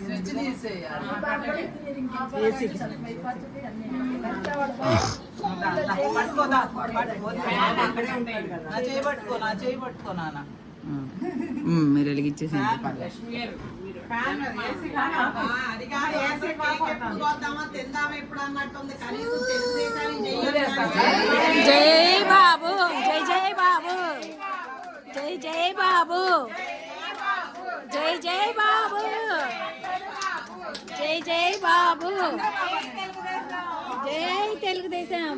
Switch తీసేయాలి. మీరు వెలిగించేసి జై బాబు, జై జై బాబు, జై జై బాబు, జై జై బాబు, జై జై బాబు, జై తెలుగుదేశం.